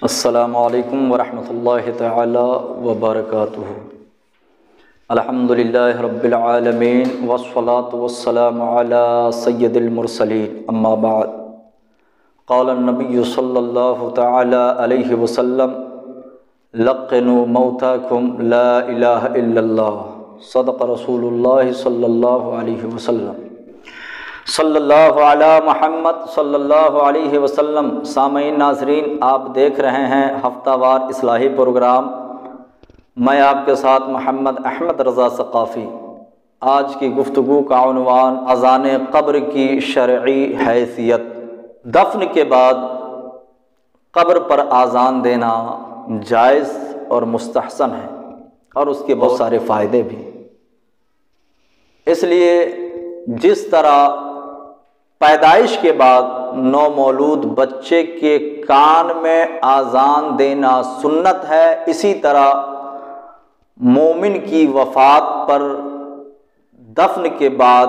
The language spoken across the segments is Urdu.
السلام علیکم ورحمۃ اللہ تعالی وبرکاتہ۔ الحمدللہ رب العالمین والصلاة والسلام علی سید المرسلین، اما بعد، قال النبی صلی اللہ تعالی علیہ وسلم: لقنوا موتاکم لا الہ الا اللہ، صدق رسول اللہ صلی اللہ علیہ وسلم۔ صلی اللہ علی محمد صلی اللہ علیہ وسلم۔ سامعین ناظرین، آپ دیکھ رہے ہیں ہفتہ وار اصلاحی پروگرام، میں آپ کے ساتھ محمد احمد رضا ثقافی۔ آج کی گفتگو کا عنوان اذان قبر کی شرعی حیثیت۔ دفن کے بعد قبر پر اذان دینا جائز اور مستحسن ہے، اور اس کے بہت سارے فائدے بھی۔ اس لیے جس طرح پیدائش کے بعد نومولود بچے کے کان میں اذان دینا سنت ہے، اسی طرح مومن کی وفات پر دفن کے بعد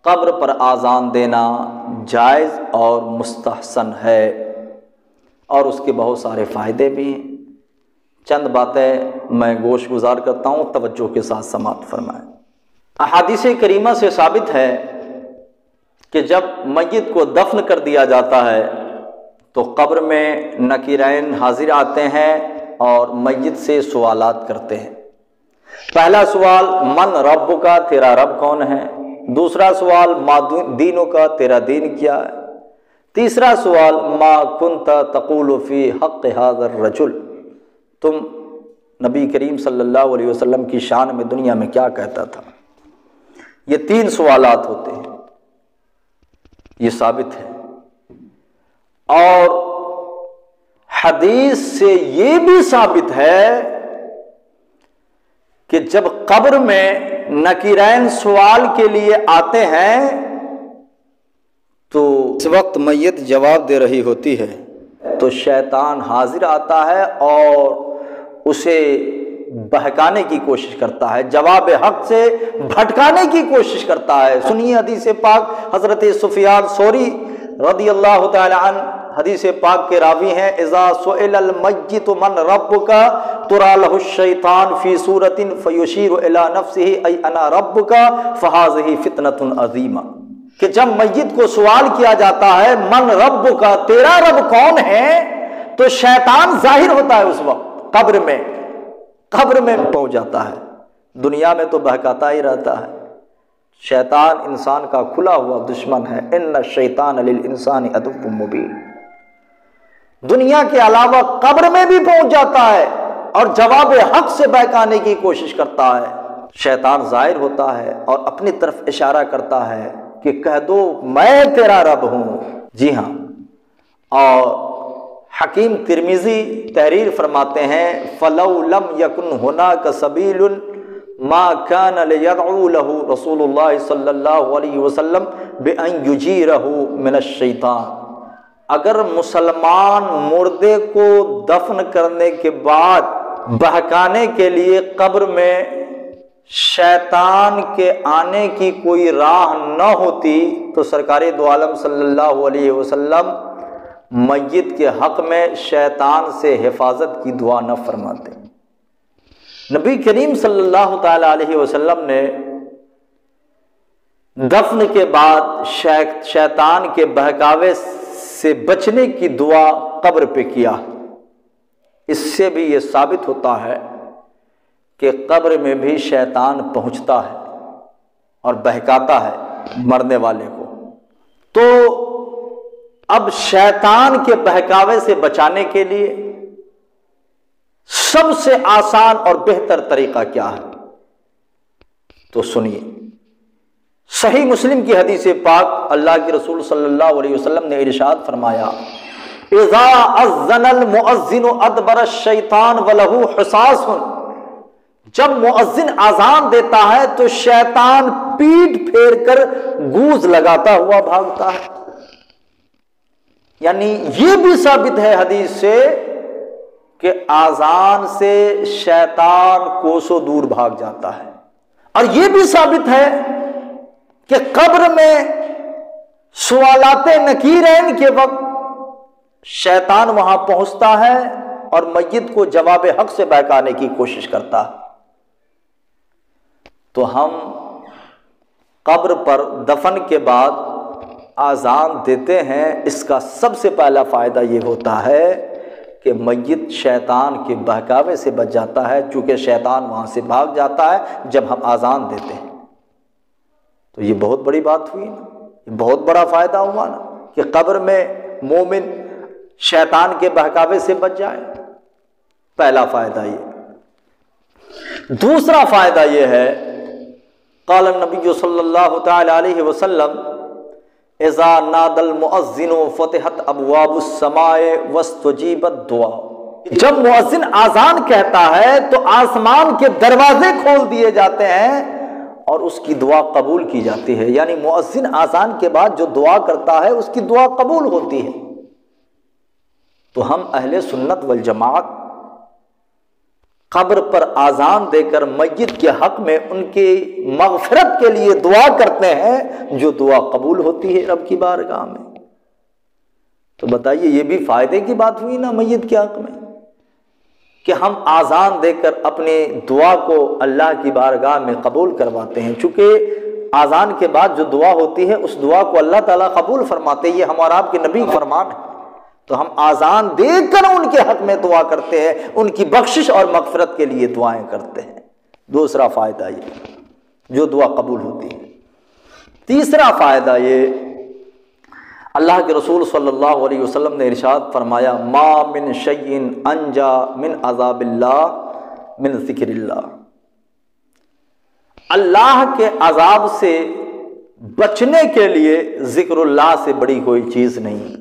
قبر پر اذان دینا جائز اور مستحسن ہے، اور اس کے بہت سارے فائدے بھی ہیں۔ چند باتیں میں گوش گزار کرتا ہوں، توجہ کے ساتھ سماعت فرمائیں۔ احادیث کریمہ سے ثابت ہے کہ جب میت کو دفن کر دیا جاتا ہے تو قبر میں نکیرین حاضر آتے ہیں اور میت سے سوالات کرتے ہیں۔ پہلا سوال: من رب کا، تیرا رب کون ہے؟ دوسرا سوال: ما دینوں کا، تیرا دین کیا ہے؟ تیسرا سوال: ما کنت تقول فی حق ھذا الرجل، تم نبی کریم صلی اللہ علیہ وسلم کی شان میں دنیا میں کیا کہتا تھا؟ یہ 3 سوالات ہوتے ہیں، یہ ثابت ہے۔ اور حدیث سے یہ بھی ثابت ہے کہ جب قبر میں نکیرین سوال کے لیے آتے ہیں تو اس وقت میت جواب دے رہی ہوتی ہے تو شیطان حاضر آتا ہے اور اسے بہکانے کی کوشش کرتا ہے، جواب حق سے بھٹکانے کی کوشش کرتا ہے۔ سنیے حدیث پاک، حضرت سفیان ثوری رضی اللہ تعالی عنہ حدیث پاک کے راوی ہیں: اذا سئل المیت من ربک ترى له الشیطان فی صورۃ فیشیر الی نفسہ ای انا ربک فہذہ فتنۃ عظیمہ، کہ جب میت کو سوال کیا جاتا ہے من ربک، تیرا رب کون ہے، تو شیطان ظاہر ہوتا ہے اس وقت قبر میں پہنچ جاتا ہے۔ دنیا میں تو بہکاتا ہی رہتا ہے۔ شیطان انسان کا کھلا ہوا دشمن ہے، ان الشیطان للانسان عدو مبین۔ دنیا کے علاوہ قبر میں بھی پہنچ جاتا ہے اور جواب حق سے بہکانے کی کوشش کرتا ہے۔ شیطان ظاہر ہوتا ہے اور اپنی طرف اشارہ کرتا ہے کہ کہہ دو میں تیرا رب ہوں۔ جی ہاں، اور حکیم ترمذی تحریر فرماتے ہیں: فَلَوْ لَمْ يَكُنْ هُنَاكَ سَبِيلٌ مَا كَانَ لِيَدْعُو لَهُ رسول اللہ صلی اللہ علیہ وسلم بِأَنْ يُجِيرَهُ مِنَ الشَّيْطَانِ، اگر مسلمان مردے کو دفن کرنے کے بعد بہکانے کے لیے قبر میں شیطان کے آنے کی کوئی راہ نہ ہوتی تو سرکار دو عالم صلی اللہ علیہ وسلم میت کے حق میں شیطان سے حفاظت کی دعا نہ فرماتے۔ نبی کریم صلی اللہ تعالی علیہ وسلم نے دفن کے بعد شیطان کے بہکاوے سے بچنے کی دعا قبر پہ کیا۔ اس سے بھی یہ ثابت ہوتا ہے کہ قبر میں بھی شیطان پہنچتا ہے اور بہکاتا ہے مرنے والے کو۔ تو اب شیطان کے بہکاوے سے بچانے کے لیے سب سے آسان اور بہتر طریقہ کیا ہے؟ تو سنیے، صحیح مسلم کی حدیث پاک، اللہ کے رسول صلی اللہ علیہ وسلم نے ارشاد فرمایا: اذا اذن المؤذن ادبر الشیطان وله حساس، جب مؤذن اذان دیتا ہے تو شیطان پیٹ پھیر کر گوز لگاتا ہوا بھاگتا ہے۔ یعنی یہ بھی ثابت ہے حدیث سے کہ اذان سے شیطان کوسوں دور بھاگ جاتا ہے، اور یہ بھی ثابت ہے کہ قبر میں سوالات نکیرین کے وقت شیطان وہاں پہنچتا ہے اور میت کو جواب حق سے بہکانے کی کوشش کرتا ہے۔ تو ہم قبر پر دفن کے بعد آذان دیتے ہیں، اس کا سب سے پہلا فائدہ یہ ہوتا ہے کہ میت شیطان کے بہکاوے سے بچ جاتا ہے، چونکہ شیطان وہاں سے بھاگ جاتا ہے جب ہم آذان دیتے ہیں۔ تو یہ بہت بڑی بات ہوئی نا، یہ بہت بڑا فائدہ ہوا نا کہ قبر میں مومن شیطان کے بہکاوے سے بچ جائے۔ پہلا فائدہ یہ۔ دوسرا فائدہ یہ ہے، قال النبی صلی اللہ تعالی علیہ وسلم اذا نادى المؤذن فتحت ابواب السماء واستجیبت الدعاء، جب مؤذن آذان کہتا ہے تو آسمان کے دروازے کھول دیے جاتے ہیں اور اس کی دعا قبول کی جاتی ہے۔ یعنی مؤذن آذان کے بعد جو دعا کرتا ہے اس کی دعا قبول ہوتی ہے۔ تو ہم اہل سنت والجماعت قبر پر آذان دے کر میت کے حق میں ان کی مغفرت کے لیے دعا کرتے ہیں، جو دعا قبول ہوتی ہے رب کی بارگاہ میں۔ تو بتائیے یہ بھی فائدے کی بات ہوئی نا میت کے حق میں، کہ ہم آذان دے کر اپنی دعا کو اللہ کی بارگاہ میں قبول کرواتے ہیں۔ چونکہ آذان کے بعد جو دعا ہوتی ہے اس دعا کو اللہ تعالیٰ قبول فرماتے ہیں، یہ ہمارا آپ کے نبی کا فرمان ہے۔ تو ہم آذان دے کر ان کے حق میں دعا کرتے ہیں، ان کی بخشش اور مغفرت کے لیے دعائیں کرتے ہیں۔ دوسرا فائدہ یہ جو دعا قبول ہوتی ہے۔ تیسرا فائدہ یہ، اللہ کے رسول صلی اللہ علیہ وسلم نے ارشاد فرمایا ما من شیء انجا من عذاب اللہ من ذکر اللہ، اللہ کے عذاب سے بچنے کے لیے ذکر اللہ سے بڑی کوئی چیز نہیں۔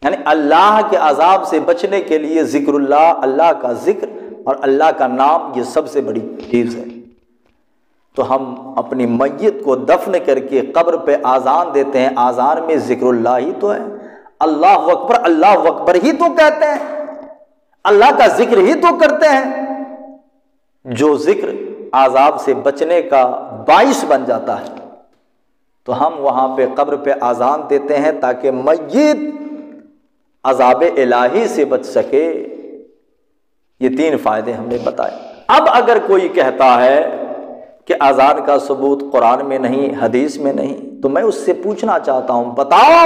یعنی اللہ کے عذاب سے بچنے کے لیے ذکر اللہ، اللہ کا ذکر اور اللہ کا نام، یہ سب سے بڑی چیز ہے۔ تو ہم اپنی میت کو دفن کر کے قبر پہ آذان دیتے ہیں، آذان میں ذکر اللہ ہی تو ہے، اللہ اکبر اللہ اکبر ہی تو کہتے ہیں، اللہ کا ذکر ہی تو کرتے ہیں، جو ذکر عذاب سے بچنے کا باعث بن جاتا ہے۔ تو ہم وہاں پہ قبر پہ آذان دیتے ہیں تاکہ میت عذاب الہی سے بچ سکے۔ یہ تین فائدے ہم نے بتائے۔ اب اگر کوئی کہتا ہے کہ اذان کا ثبوت قرآن میں نہیں، حدیث میں نہیں، تو میں اس سے پوچھنا چاہتا ہوں، بتاؤ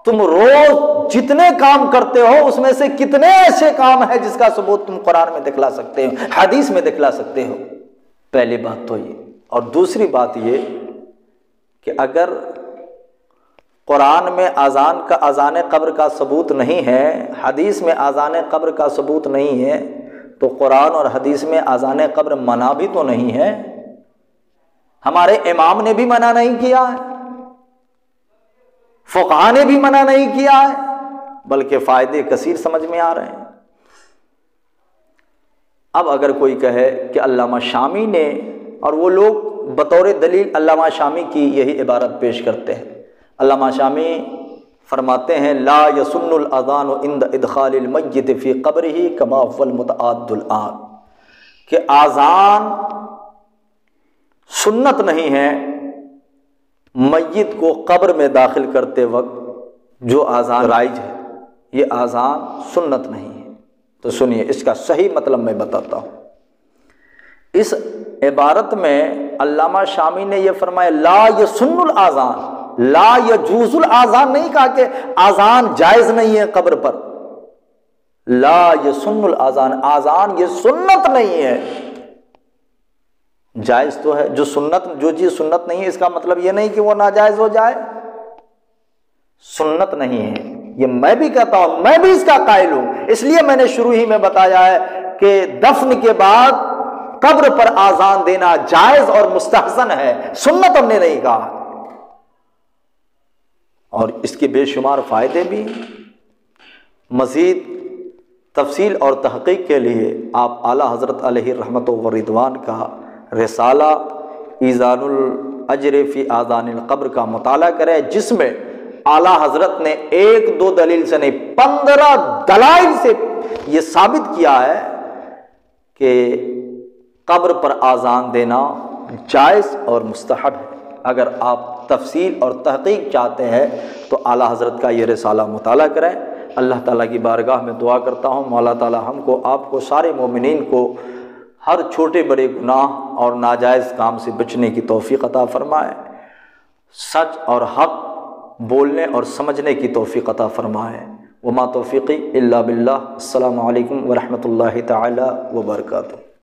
تم روز جتنے کام کرتے ہو اس میں سے کتنے ایسے کام ہیں جس کا ثبوت تم قرآن میں دکھلا سکتے ہو، حدیث میں دکھلا سکتے ہو؟ پہلی بات تو یہ۔ اور دوسری بات یہ کہ اگر قرآن میں اذان کا اذان قبر کا ثبوت نہیں ہے، حدیث میں اذان قبر کا ثبوت نہیں ہے، تو قرآن اور حدیث میں اذان قبر منع بھی تو نہیں ہے۔ ہمارے امام نے بھی منع نہیں کیا ہے، فقہاء نے بھی منع نہیں کیا ہے، بلکہ فائدے کثیر سمجھ میں آ رہے ہیں۔ اب اگر کوئی کہے کہ علامہ شامی نے، اور وہ لوگ بطور دلیل علامہ شامی کی یہی عبارت پیش کرتے ہیں، علامہ شامی فرماتے ہیں لا یسن الاذان عند ادخال المیت فی قبرہ کما هو المتعاد الان، کہ آذان سنت نہیں ہے میت کو قبر میں داخل کرتے وقت جو آذان رائج ہے، یہ آذان سنت نہیں ہے۔ تو سنیے اس کا صحیح مطلب میں بتاتا ہوں۔ اس عبارت میں علامہ شامی نے یہ فرمایا لا یسن الاذان، لا یجوز الاذان نہیں کہا کہ آذان جائز نہیں ہے قبر پر، لا یسن الاذان، آذان یہ سنت نہیں ہے، جائز تو ہے۔ جو چیز سنت نہیں ہے اس کا مطلب یہ نہیں کہ وہ ناجائز ہو جائے، سنت نہیں ہے، یہ میں بھی کہتا ہوں، میں بھی اس کا قائل ہوں۔ اس لیے میں نے شروع ہی میں بتایا ہے کہ دفن کے بعد قبر پر آذان دینا جائز اور مستحسن ہے، سنت ہم نے نہیں کہا۔ اور اس کے بے شمار فائدے بھی۔ مزید تفصیل اور تحقیق کے لیے آپ اعلیٰ حضرت علیہ رحمت و رضوان کا رسالہ ایذان الاجر فی آذان القبر کا مطالعہ کریں، جس میں اعلیٰ حضرت نے 1-2 دلیل سے نہیں 15 دلائل سے یہ ثابت کیا ہے کہ قبر پر آذان دینا جائز اور مستحب ہے۔ اگر آپ تفصیل اور تحقیق چاہتے ہیں تو اعلیٰ حضرت کا یہ رسالہ مطالعہ کریں۔ اللہ تعالیٰ کی بارگاہ میں دعا کرتا ہوں مولا تعالیٰ ہم کو، آپ کو، سارے مومنین کو ہر چھوٹے بڑے گناہ اور ناجائز کام سے بچنے کی توفیق عطا فرمائے، سچ اور حق بولنے اور سمجھنے کی توفیق عطا فرمائے۔ وما توفیقی الا باللہ۔ السلام علیکم ورحمۃ اللہ تعالی وبرکاتہ۔